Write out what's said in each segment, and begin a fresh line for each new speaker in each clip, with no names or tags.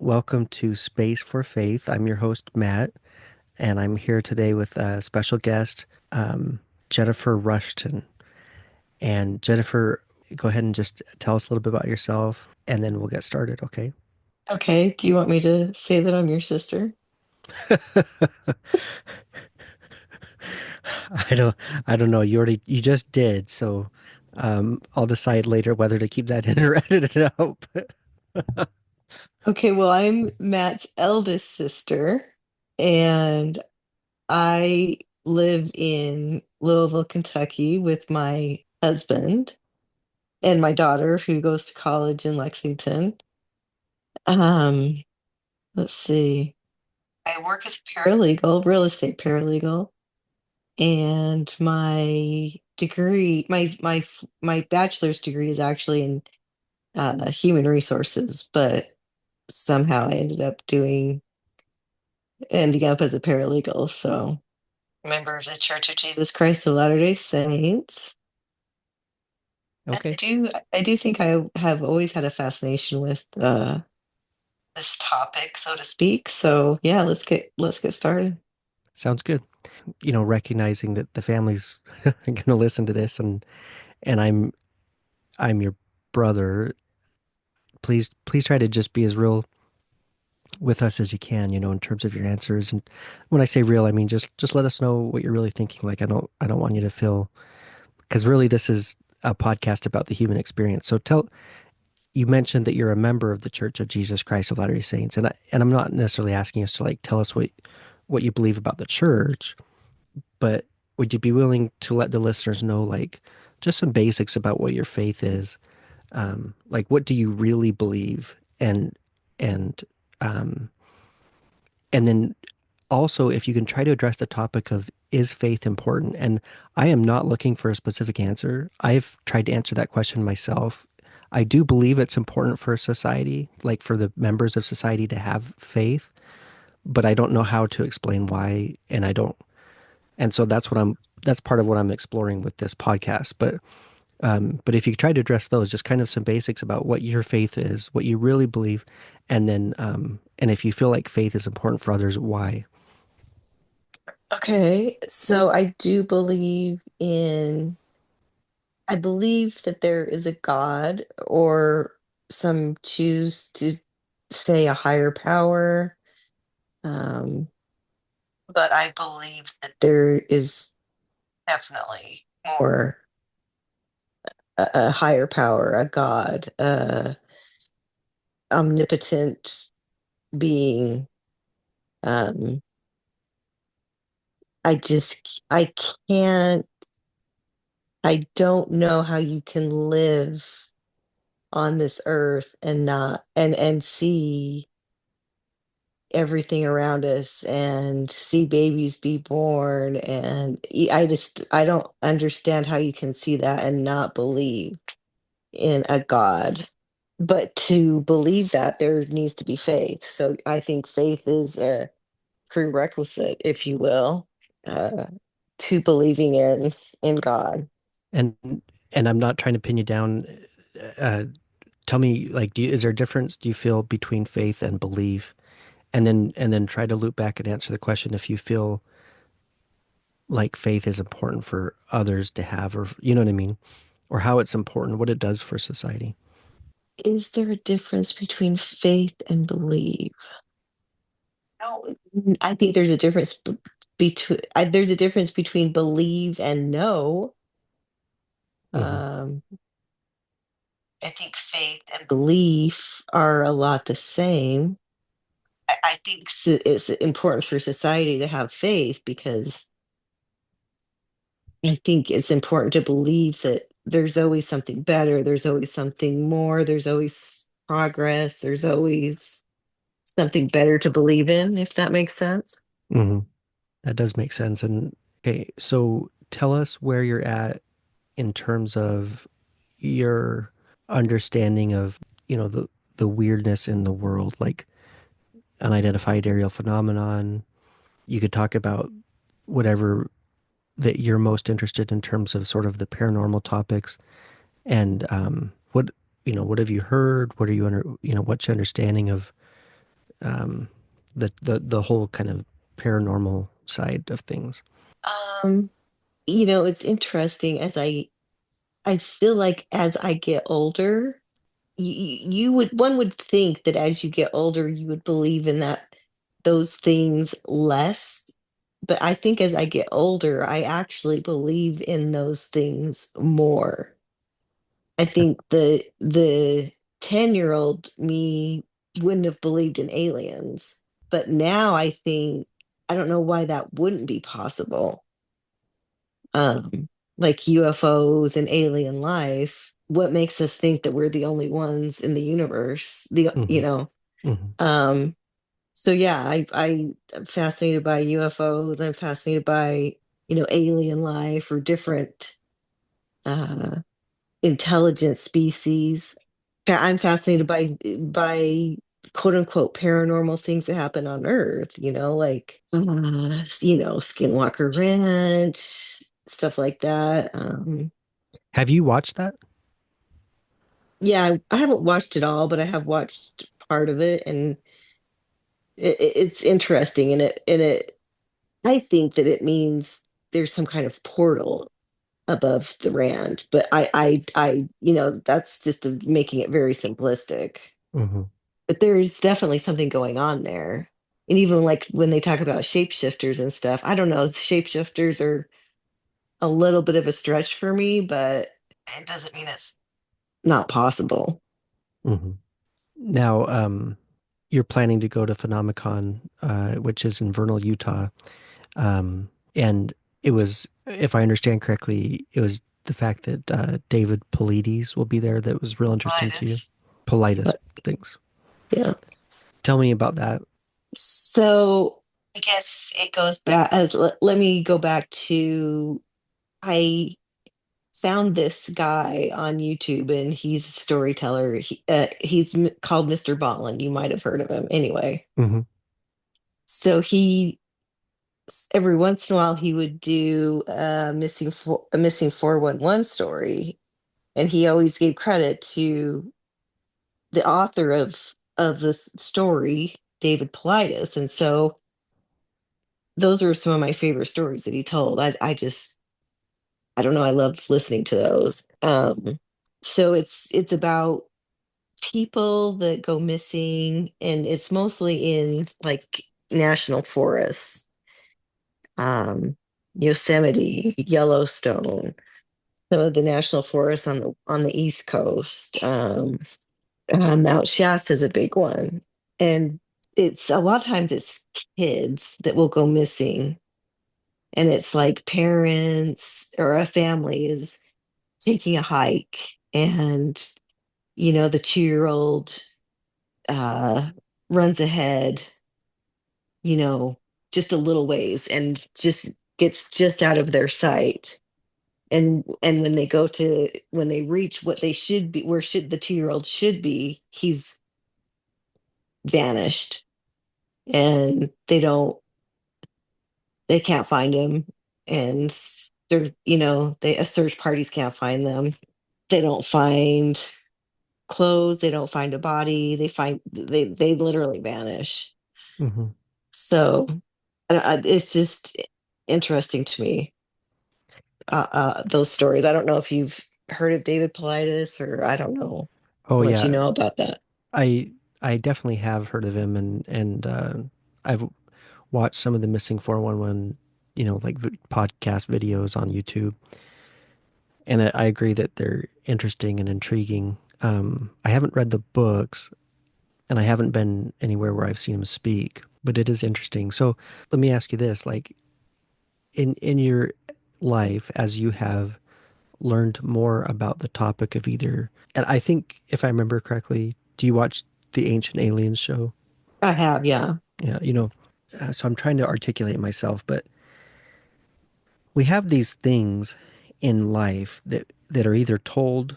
Welcome to Space for Faith. I'm your host, Matt, and I'm here today with a special guest, Jennifer Rushton. And Jennifer, go ahead and just tell us a little bit about yourself, and then we'll get started, okay?
Okay, do you want me to say that I'm your sister?
I don't, I don't know. You just did, so I'll decide later whether to keep that in or edit it out.
Okay, well, I'm Matt's eldest sister, and I live in Louisville, Kentucky with my husband and my daughter who goes to college in Lexington. Um, let's see. I work as a paralegal, real estate paralegal, and my bachelor's degree is actually in human resources, but somehow I ending up as a paralegal. So member of the Church of Jesus Christ of Latter-day Saints. And
Okay,
I do think I have always had a fascination with this topic, so to speak. So yeah, let's get started.
sounds good. Recognizing that the family's going to listen to this, and I'm your brother. Please try to just be as real with us as you can, in terms of your answers. And when I say real, I mean just let us know what you're really thinking. Like I don't want you to feel, because really this is a podcast about the human experience. So you mentioned that you're a member of the Church of Jesus Christ of Latter-day Saints, and I'm not necessarily asking us to like tell us what you believe about the church, but would you be willing to let the listeners know like just some basics about what your faith is? Like what do you really believe, and um, and then also, if you can try to address the topic of is faith important? And I am not looking for a specific answer. I've tried to answer that question myself. I do believe it's important for society, like for the members of society to have faith, but I don't know how to explain why, and I don't. And so that's part of what I'm exploring with this podcast. But if you try to address those, just kind of some basics about what your faith is, what you really believe, and if you feel like faith is important for others, why?
Okay, so I believe that there is a God, or some choose to say a higher power. Um, but I believe that there is definitely more a higher power, a God, omnipotent being. Um, I can't, I don't know how you can live on this earth and not and see everything around us and see babies be born, and I don't understand how you can see that and not believe in a God. But to believe that, there needs to be faith. So I think faith is a prerequisite, if you will, uh, to believing in God.
And and I'm not trying to pin you down. Uh, Tell me, like, is there a difference, do you feel, between faith and belief? And then try to loop back and answer the question if you feel like faith is important for others to have, or you know what I mean? Or how it's important, what it does for society.
Is there a difference between faith and belief? No, I think there's a difference there's a difference between believe and know.
Hmm.
Um, I think faith and belief are a lot the same. I think it's important for society to have faith because I think it's important to believe that there's always something better, there's always something more, there's always progress, there's always something better to believe in, if that makes sense.
Hmm. That does make sense. And okay, so tell us where you're at in terms of your understanding of, the weirdness in the world, like unidentified aerial phenomenon. You could talk about whatever that you're most interested in terms of sort of the paranormal topics, and what have you heard? What are you under? What's your understanding of um, the whole kind of paranormal side of things.
Um, it's interesting I feel like as I get older, you would one would think that as you get older, you would believe in those things less. But I think as I get older, I actually believe in those things more. I think the 10-year-old me wouldn't have believed in aliens, but now I think I don't know why that wouldn't be possible. Like UFOs and alien life, what makes us think that we're the only ones in the universe?
Hmm. Hmm.
Um, so yeah, I'm fascinated by UFOs. I'm fascinated by, alien life or different uh intelligent species. I'm fascinated by quote unquote paranormal things that happen on Earth, like Skinwalker Ranch, stuff like that.
Have you watched that?
Yeah, I haven't watched it all, but I have watched part of it, and it's interesting, and it I think that it means there's some kind of portal above the Rand, but that's just making it very simplistic.
Hmm.
But there's definitely something going on there. And even like when they talk about shapeshifters and stuff, I don't know, shapeshifters are a little bit of a stretch for me, but it doesn't mean it's not possible.
Hmm. Now, you're planning to go to Phenomicon, which is in Vernal, Utah. And it was, if I understand correctly, it was the fact that David Paulides will be there that was real interesting to you.
But,
Paulides,
but
things.
yeah.
Tell me about that.
So I guess it goes back as let me go back to I found this guy on YouTube and he's a storyteller. Called Mr. Botland. You might have heard of him anyway.
Hmm.
So he every once in a while he would do a missing 411 story, and he always gave credit to the author of this story, David Paulides. And so those are some of my favorite stories that he told. I don't know, I love listening to those. So it's about people that go missing, and it's mostly in like national forests, um, Yosemite, Yellowstone, some of the national forests on the East Coast. Mount Shasta is a big one, and it's a lot of times it's kids that will go missing, and it's like parents or a family is taking a hike, and the 2-year-old uh, runs ahead, you know, just a little ways and just gets just out of their sight. And when they reach what they should be, where should the 2-year-old should be, he's vanished, and they can't find him, and search parties can't find them. They don't find clothes, they don't find a body, they literally vanish.
Hmm.
So it's just interesting to me, those stories. I don't know if you've heard of David Paulides, or I don't know
Oh
how much you
yeah,
know about that.
I I definitely have heard of him, and I've watched some of the Missing 411, like podcast videos on YouTube, and I agree that they're interesting and intriguing. I haven't read the books, and I haven't been anywhere where I've seen him speak, but it is interesting. So let me ask you this, like in your life, as you have learned more about the topic of either, and I think if I remember correctly, do you watch the Ancient Aliens show?
I have, yeah.
Yeah, so I'm trying to articulate myself, but we have these things in life that are either told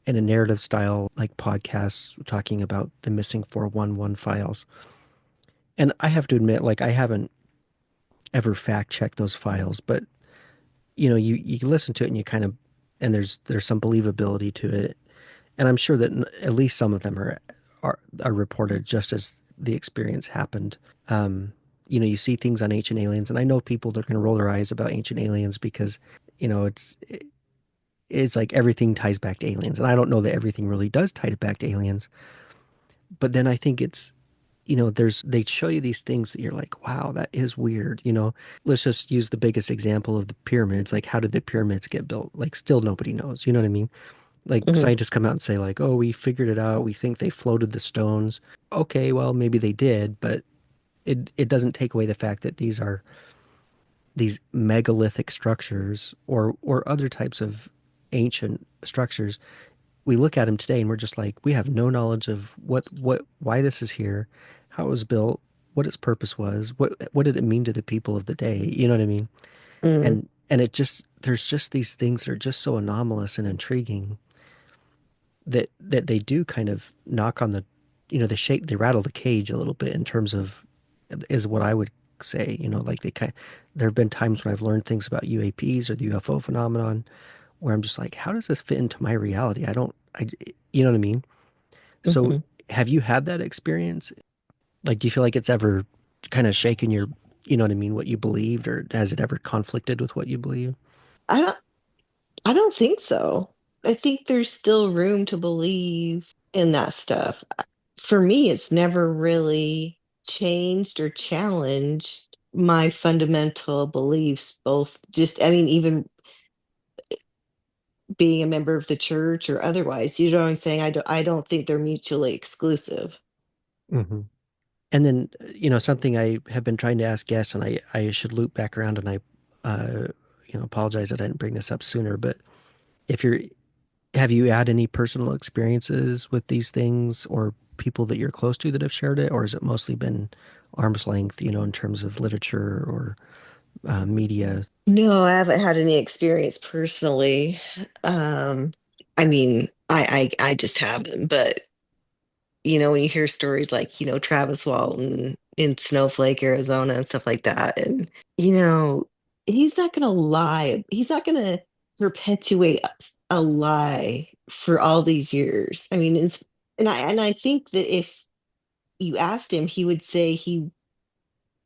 in a narrative style, like podcasts talking about the missing 411 files. And I have to admit, like, I haven't ever fact checked those files, but you listen to it and you kind of, and there's some believability to it. And I'm sure that at least some of them are reported just as the experience happened. Um, you see things on Ancient Aliens, and I know people they're going to roll their eyes about Ancient Aliens because, it's like everything ties back to aliens, and I don't know that everything really does tie it back to aliens. But then I think they show you these things that you're like, wow, that is weird. Let's just use the biggest example of the pyramids. Like, how did the pyramids get built? Like, still nobody knows. You know what I mean? Like,
Hmm.
scientists come out and say, like, oh, we figured it out. We think they floated the stones. Okay, well, maybe they did, but it doesn't take away the fact that these are these megalithic structures or other types of ancient structures. We look at them today and we're just like, we have no knowledge of why this is here, how it was built, what its purpose was, what did it mean to the people of the day. You know what I mean?
Mm,
And there's just these things that are just so anomalous and intriguing that they do kind of knock on they rattle the cage a little bit in terms of, is what I would say. Like there have been times when I've learned things about UAPs or the UFO phenomenon where I'm just like, how does this fit into my reality? I don't, I, you know what I mean? So
hmm.
have you had that experience? Like, do you feel like it's ever kind of shaken you know what I mean, what you believed, or has it ever conflicted with what you believe?
I don't I don't think so. I think there's still room to believe in that stuff. For me, it's never really changed or challenged my fundamental beliefs, both just, I mean, even being a member of the church or otherwise. You know what I'm saying? I don't think they're mutually exclusive.
Hmm. And then, something I have been trying to ask guests, and I should loop back around, and uh, apologize that I didn't bring this up sooner, but if you're, have you had any personal experiences with these things or people that you're close to that have shared it, or has it mostly been arm's length, in terms of literature or media?
No, I haven't had any experience personally. Um, I mean, I just haven't, but when you hear stories like, Travis Walton in Snowflake, Arizona and stuff like that, and he's not gonna lie. He's not gonna perpetuate a lie for all these years. I mean, and I think that if you asked him, he would say he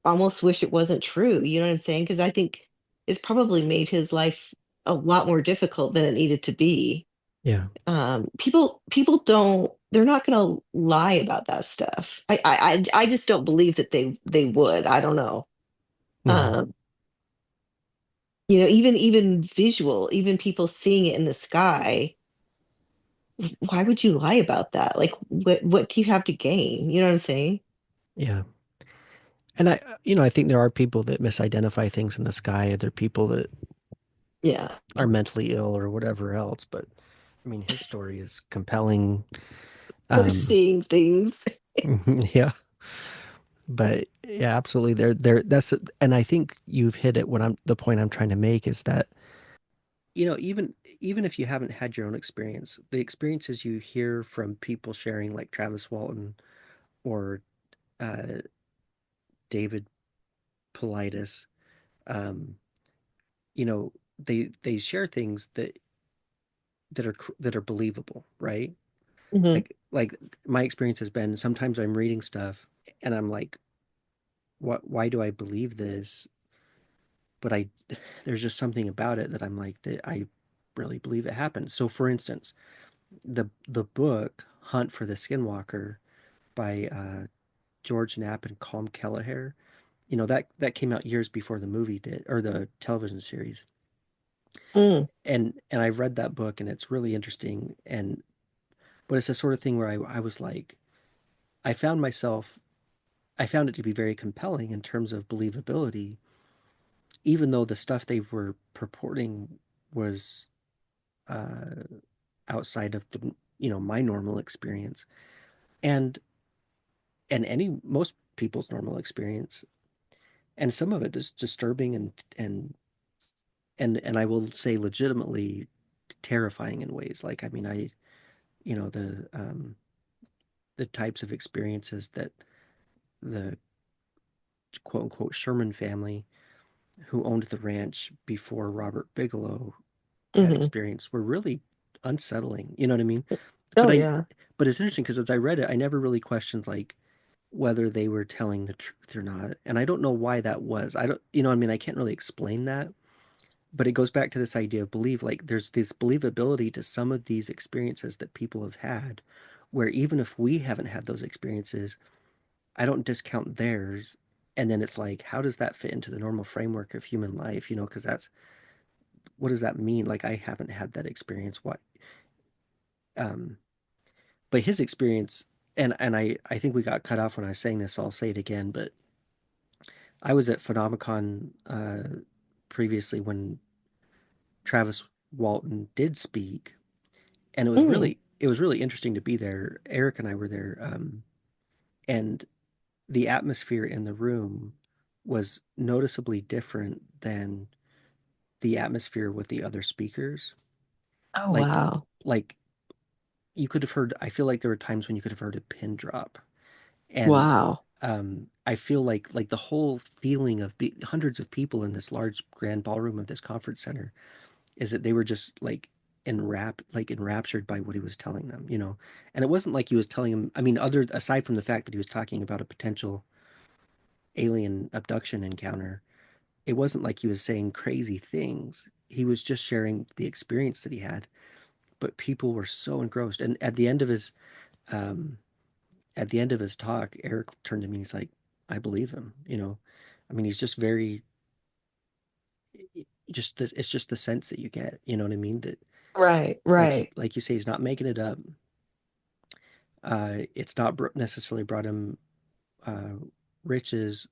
almost wish it wasn't true. You know what I'm saying? Because I think it's probably made his life a lot more difficult than it needed to be.
Yeah.
People don't, they're not going to lie about that stuff. I just don't believe that they would. I don't know.
Hmm.
um even visual, even people seeing it in the sky, why would you lie about that? Like, what do you have to gain? You know what I'm saying?
Yeah. And I think there are people that misidentify things in the sky. There are people that
Yeah.
are mentally ill or whatever else. But I mean, his story is compelling.
We're
Um,
seeing things.
yeah. But yeah, absolutely. And I think you've hit it. The point I'm trying to make is that, even if you haven't had your own experience, the experiences you hear from people sharing, like Travis Walton or uh, David Paulides, um, they share things that are believable, right?
Hmm.
Like my experience has been sometimes I'm reading stuff and I'm like, what? Why do I believe this? But there's just something about it that I'm like, that I really believe it happened. So, for instance, the book Hunt for the Skinwalker by George Knapp and Colm Kelleher, that came out years before the movie did, or the television series.
Mm,
And I've read that book and it's really interesting. But it's the sort of thing where I was like, I found myself I found it to be very compelling in terms of believability, even though the stuff they were purporting was uh, outside of the my normal experience, and any most people's normal experience, and some of it is disturbing and I will say legitimately terrifying in ways. Like, I mean, the types of experiences that the quote unquote Sherman family, who owned the ranch before Robert Bigelow, had
hmm.
experienced were really unsettling. You know what I mean? But
Oh
I
yeah.
but it's interesting because as I read it, I never really questioned, like, whether they were telling the truth or not. And I don't know why that was. I don't, I mean, I can't really explain that, but it goes back to this idea of belief. Like there's this believability to some of these experiences that people have had, where even if we haven't had those experiences, I don't discount theirs. And then it's like, how does that fit into the normal framework of human life? Because that's what does that mean? Like I haven't had that experience. What? Um, but his experience, and I think we got cut off when I was saying this. So I'll say it again. But I was at Phenomicon previously when Travis Walton did speak, and
Mm.
it was really interesting to be there. Eric and I were there, and the atmosphere in the room was noticeably different than the atmosphere with the other speakers.
Oh,
Like
wow.
like you could have heard. I feel like there were times when you could have heard a pin drop, and
Wow.
I feel like the whole feeling of hundreds of people in this large grand ballroom of this conference center is that they were just enraptured by what he was telling them. And it wasn't like he was telling them, I mean, other aside from the fact that he was talking about a potential alien abduction encounter, it wasn't like he was saying crazy things. He was just sharing the experience that he had. But people were so engrossed. And um at the end of his talk, Eric turned to me and he's like, I believe him. I mean, he's just very just this it's just the sense that you get, you know what I mean? That
Right,
like
right,
like you say, he's not making it up. It's not necessarily brought him uh, riches.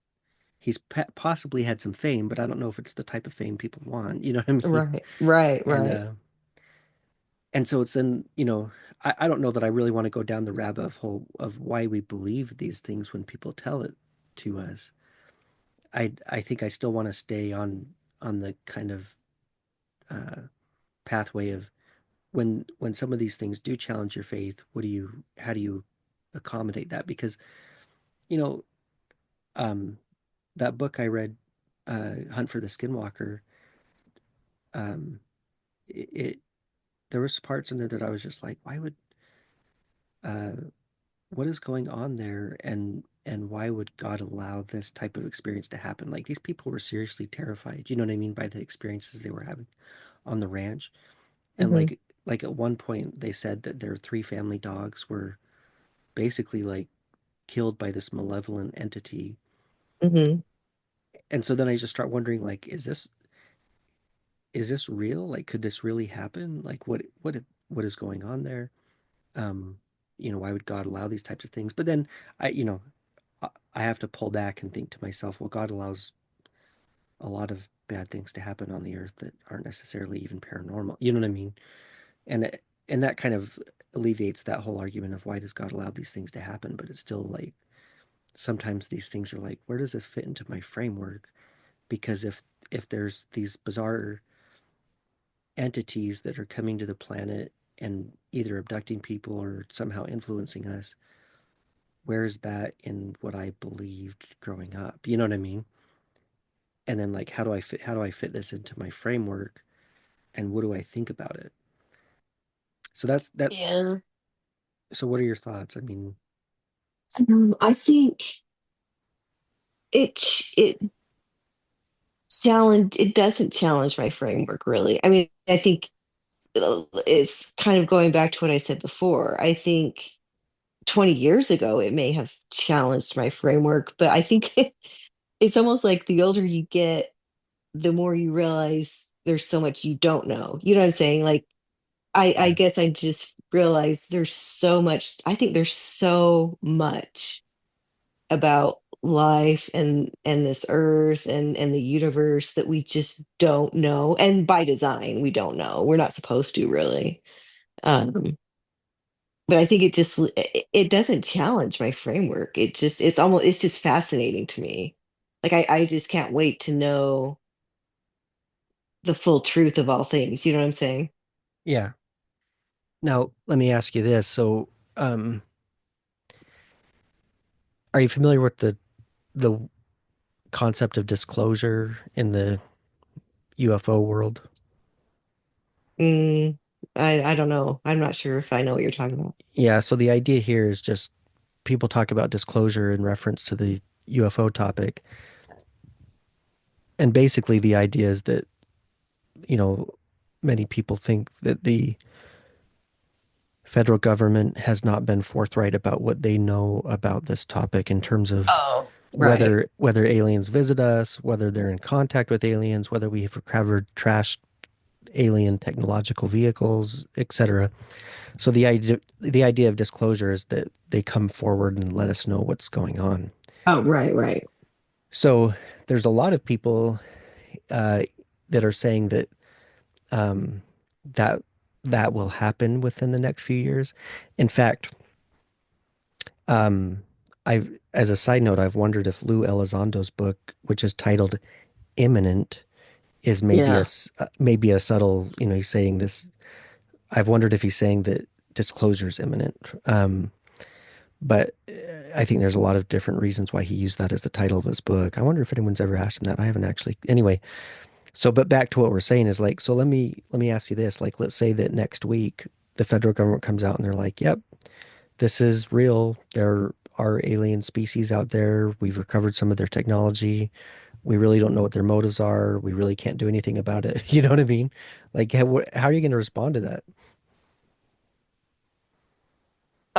He's possibly had some fame, but I don't know if it's the type of fame people want. You know what I mean?
right, right,
And
right.
uh, and so it's then I don't know that I really want to go down the rabbit hole of why we believe these things when people tell it to us. I think I still want to stay on the kind of uh, pathway of when some of these things do challenge your faith. How do you accommodate that? Because you know um, that book I read, Hunt for the Skinwalker, um, it there was parts in there that I was just like, why would uh, what is going on there, and why would God allow this type of experience to happen? Like these people were seriously terrified. You know what I mean by the experiences they were having on the ranch, and
Hmm.
like at one point they said that their three family dogs were basically like killed by this malevolent entity.
Hmm.
And so then I just start wondering, like, is this real? Like, could this really happen? Like, what is going on there? Um, why would God allow these types of things? But then I have to pull back and think to myself, well, God allows a lot of bad things to happen on the earth that aren't necessarily even paranormal. You know what I mean? And that kind of alleviates that whole argument of why does God allow these things to happen? But it's still like sometimes these things are like, where does this fit into my framework? Because if there's these bizarre entities that are coming to the planet and either abducting people or somehow influencing us, where's that in what I believed growing up? You know what I mean? And then like how do I fit this into my framework, and what do I think about it? So that's
Yeah.
so what are your thoughts? I mean,
I think it it doesn't challenge my framework really. I mean, I think it's kind of going back to what I said before. I think 20 years ago it may have challenged my framework, but I think it's almost like the older you get, the more you realize there's so much you don't know. You know what I'm saying? Like I
yeah.
guess I just realized there's so much. I think there's so much about life and this earth and the universe that we just don't know. And by design, we don't know. We're not supposed to really. But I think it doesn't challenge my framework. It's just fascinating to me. Like I just can't wait to know the full truth of all things. You know what I'm saying?
Yeah. Now, let me ask you this. So, are you familiar with the concept of disclosure in the UFO world?
Mm, I don't know. I'm not sure if I know what you're talking about.
Yeah, so the idea here is just people talk about disclosure in reference to the UFO topic, and basically the idea is that, you know, many people think that the federal government has not been forthright about what they know about this topic in terms of
Oh, right.
whether aliens visit us, whether they're in contact with aliens, whether we have recovered trashed alien technological vehicles, etc. So the idea of disclosure is that they come forward and let us know what's going on.
Oh, right, right.
So there's a lot of people uh, that are saying that um, that that will happen within the next few years. In fact, um, I've as a side note, I've wondered if Lou Elizondo's book, which is titled "Imminent," is
Yeah.
maybe a subtle. He's saying this. I've wondered if he's saying that disclosure is imminent. But I think there's a lot of different reasons why he used that as the title of his book. I wonder if anyone's ever asked him that. I haven't actually. Anyway, so but back to what we're saying is like, so let me ask you this. Like, let's say that next week the federal government comes out and they're like, "Yep, this is real. There are alien species out there. We've recovered some of their technology. We really don't know what their motives are. We really can't do anything about it." You know what I mean? Like, how are you going to respond to that?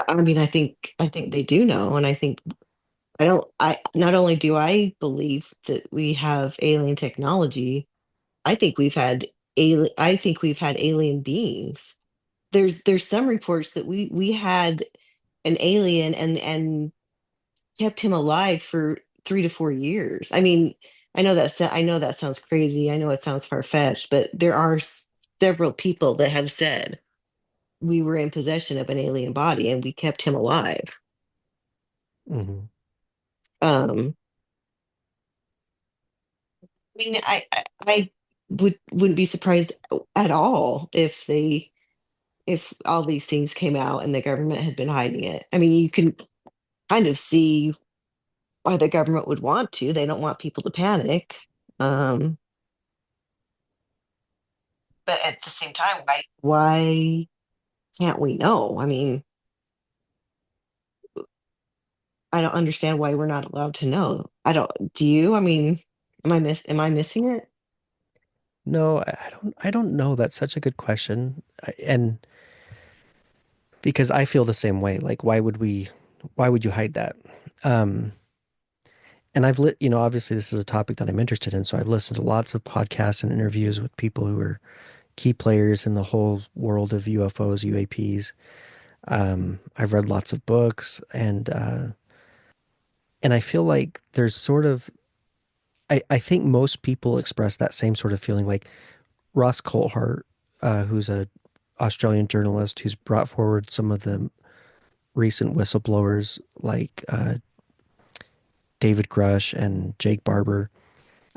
I mean, I think they do know, and I think I don't I not only do I believe that we have alien technology, I think we've had alien beings. There's some reports that we had an alien and kept him alive for 3 to 4 years. I mean, I know that sounds crazy. I know it sounds far-fetched, but there are several people that have said we were in possession of an alien body and we kept him alive.
Hmm.
Um, I mean, I wouldn't be surprised at all if all these things came out and the government had been hiding it. I mean, you can kind of see why the government would want to. They don't want people to panic. Um, but at the same time, why can't we know? I mean, I don't understand why we're not allowed to know. I don't, do you? I mean, am I missing it?
No, I don't know. That's such a good question. And because I feel the same way. Like, why would you hide that? Um, and obviously this is a topic that I'm interested in. So I've listened to lots of podcasts and interviews with people who are key players in the whole world of UFOs, UAPs. I've read lots of books and I feel like there's sort of, I think most people express that same sort of feeling like Ross Coulthart, who's a Australian journalist who's brought forward some of the recent whistleblowers like David Grush and Jake Barber.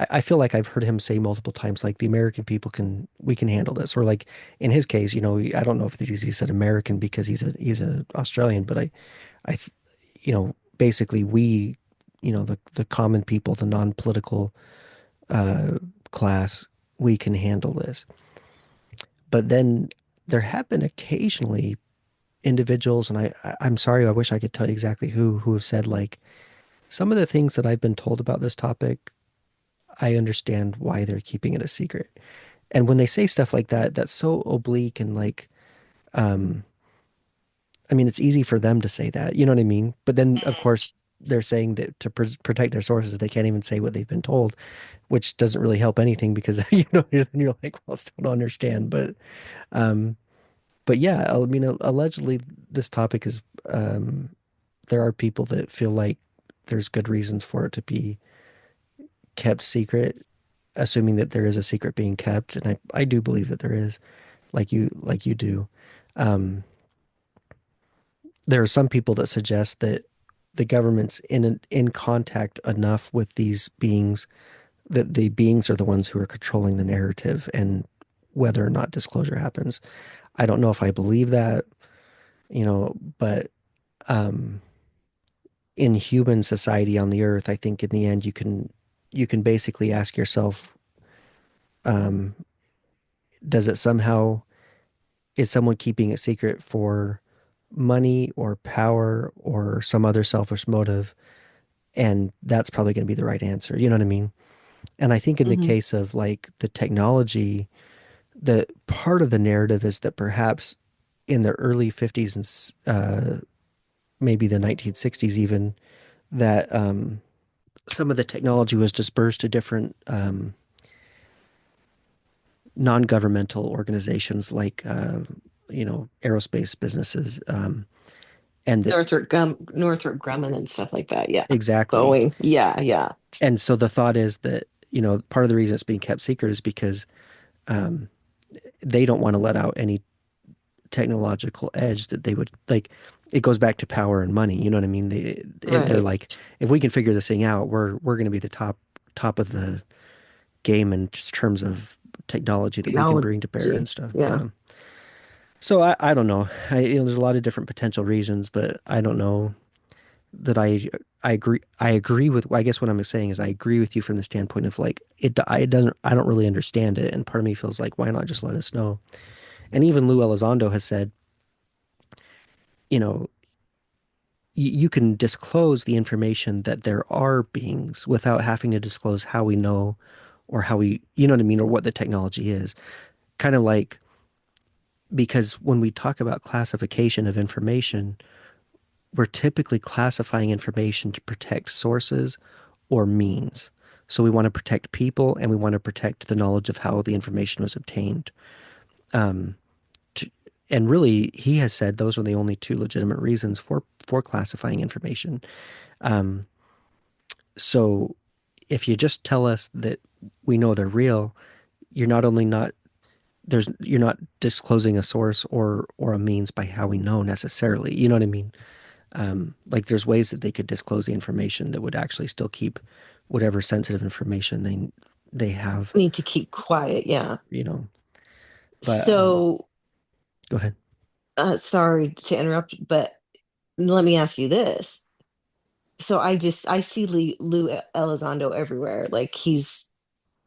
I feel like I've heard him say multiple times, like the American people we can handle this, or like in his case, I don't know if he said American because he's an Australian, but I, basically the common people, the non-political uh, class, we can handle this. But then there have been occasionally individuals, and I'm sorry, I wish I could tell you exactly who have said like some of the things that I've been told about this topic. I understand why they're keeping it a secret. And when they say stuff like that, that's so oblique and like, um, I mean, it's easy for them to say that, you know what I mean? But then, of course, they're saying that to protect their sources, they can't even say what they've been told, which doesn't really help anything because you're like, well, I still don't understand. Um, but yeah, I mean, allegedly, this topic is, there are people that feel like there's good reasons for it to be kept secret, assuming that there is a secret being kept, and I do believe that there is, like you do. Um, there are some people that suggest that the government's in contact enough with these beings that the beings are the ones who are controlling the narrative and whether or not disclosure happens. I don't know if I believe that, but um, in human society on the earth, I think in the end you can basically ask yourself, um, does it somehow is someone keeping it secret for money or power or some other selfish motive, and that's probably going to be the right answer. You know what I mean? And I think in the
Hmm.
case of like the technology, the part of the narrative is that perhaps in the early 50s and maybe the 1960s even, that some of the technology was dispersed to different non-governmental organizations like aerospace businesses, and that
Northrop Grumman and stuff like that. Yeah.
exactly.
Boeing. Yeah, yeah.
And so the thought is that, part of the reason it's being kept secret is because um, they don't want to let out any technological edge that they would like. It goes back to power and money. You know what I mean? They're
Right.
like, if we can figure this thing out, we're going to be the top of the game in just terms of technology that we can bring to bear and
Technology.
stuff.
Yeah.
So I don't know. There's a lot of different potential reasons, but I don't know that I agree with. I guess what I'm saying is I agree with you from the standpoint of like I don't really understand it, and part of me feels like why not just let us know. And even Lou Elizondo has said, you know, you can disclose the information that there are beings without having to disclose how we know or how we, you know what I mean, or what the technology is. Kind of like, because when we talk about classification of information, we're typically classifying information to protect sources or means. So we want to protect people and we want to protect the knowledge of how the information was obtained. Um, to, and really, he has said those are the only two legitimate reasons for classifying information. Um, so if you just tell us that we know they're real, you're not only not you're not disclosing a source or a means by how we know necessarily. You know what I mean? Like there's ways that they could disclose the information that would actually still keep whatever sensitive information they have,
Need to keep quiet. Yeah.
you know. But
So,
go ahead.
sorry to interrupt, but let me ask you this. So I see Lou Elizondo everywhere. Like he's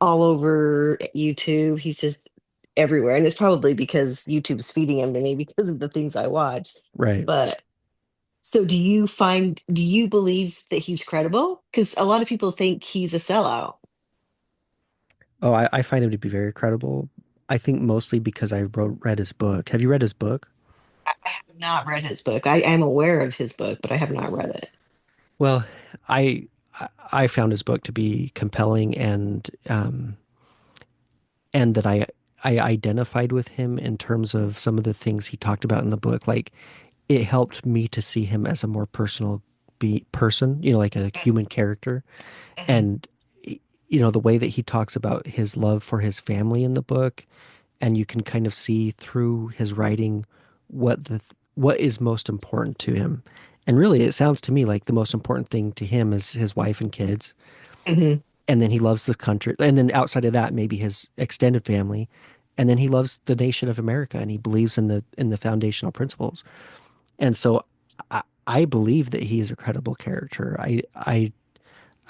all over YouTube. He's just everywhere. And it's probably because YouTube's feeding him to me because of the things I watch.
Right.
But so do you believe that he's credible? Because a lot of people think he's a sellout.
Oh, I find him to be very credible. I think mostly because I read his book. Have you read his book?
I have not read his book. I am aware of his book, but I have not read it.
Well, I I found his book to be compelling and that I identified with him in terms of some of the things he talked about in the book. Like it helped me to see him as a more personal person, like a human character.
Mhm.
And the way that he talks about his love for his family in the book, and you can kind of see through his writing what is most important to him. And really, it sounds to me like the most important thing to him is his wife and kids.
Mhm.
And then he loves the country. And then outside of that, maybe his extended family. And then he loves the nation of America and he believes in the foundational principles. And so I believe that he is a credible character. I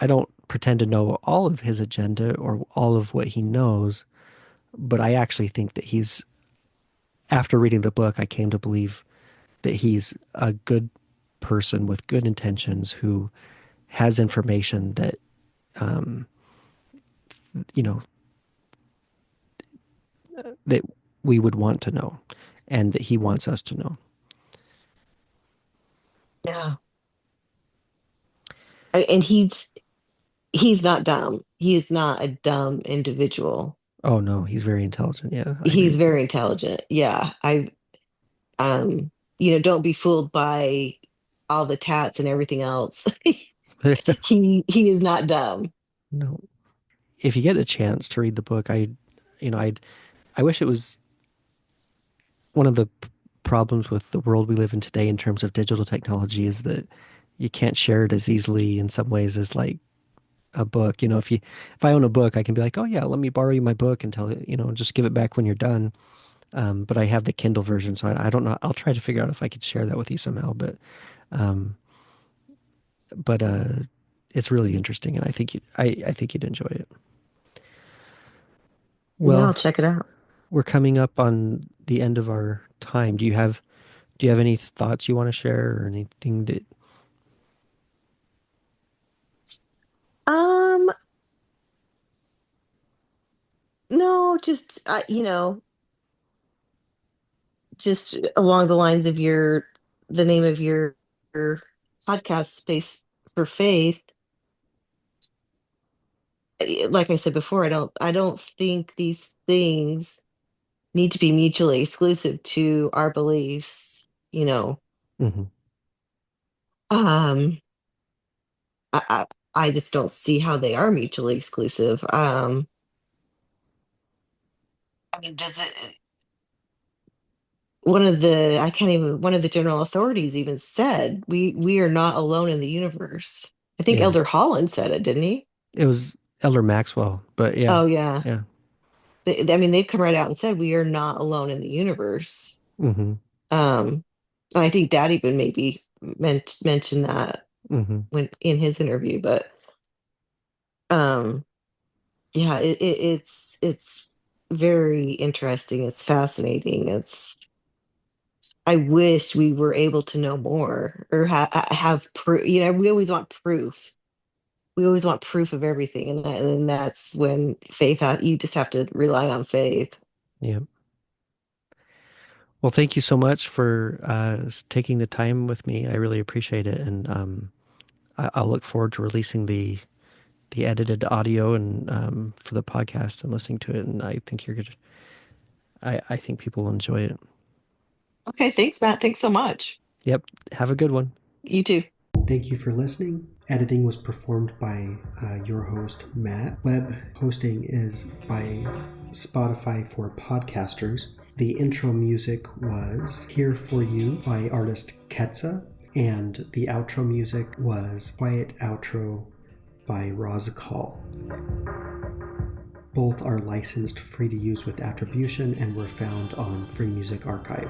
don't pretend to know all of his agenda or all of what he knows, but I actually think that after reading the book, I came to believe that he's a good person with good intentions who has information that, um, you know, that we would want to know and that he wants us to know.
Yeah. And he's not dumb. He is not a dumb individual.
Oh no, he's very intelligent. Yeah, I agree
He's
with
very intelligent. Yeah. Um, don't be fooled by all the tats and everything else.
you.
He is not dumb.
No, if you get a chance to read the book, I wish it was one of the problems with the world we live in today in terms of digital technology is that you can't share it as easily in some ways as like a book. If I own a book, I can be like, oh yeah, let me borrow you my book until just give it back when you're done. But I have the Kindle version, so I don't know. I'll try to figure out if I could share that with you somehow. Um, but it's really interesting, and I think you'd enjoy it.
Yeah,
Well,
I'll check it out.
we're coming up on the end of our time. Do you Do you have any thoughts you want to share or anything that?
Um, no, just just along the lines of the name of your podcast, Space for Faith. Like I said before, I don't think these things need to be mutually exclusive to our beliefs.
Mhm.
Um, I just don't see how they are mutually exclusive. I mean, does it? One of the general authorities even said we are not alone in the universe. I think
Yeah,
Elder Holland said it, didn't he?
it was Elder Maxwell, but yeah,
Oh yeah.
yeah.
I mean, they've come right out and said we are not alone in the universe.
Mm-hmm.
Um, and I think Dad even maybe mentioned that
Mm-hmm.
when in his interview, but um, yeah, it's very interesting. It's fascinating. I wish we were able to know more or have proof. We always want proof. We always want proof of everything, and that's when you just have to rely on faith.
Yeah. Well, thank you so much for taking the time with me. I really appreciate it, and I'll look forward to releasing the edited audio and for the podcast and listening to it. And I think you're good. I think people will enjoy it.
Okay, thanks, Matt. Thanks so much.
Yep. Have a good one.
You too.
Thank you for listening. Editing was performed by your host, Matt. Web hosting is by Spotify for podcasters. The intro music was Here For You by artist Ketsa, and the outro music was Quiet Outro by Rozakal. Both are licensed free to use with attribution and were found on Free Music Archive.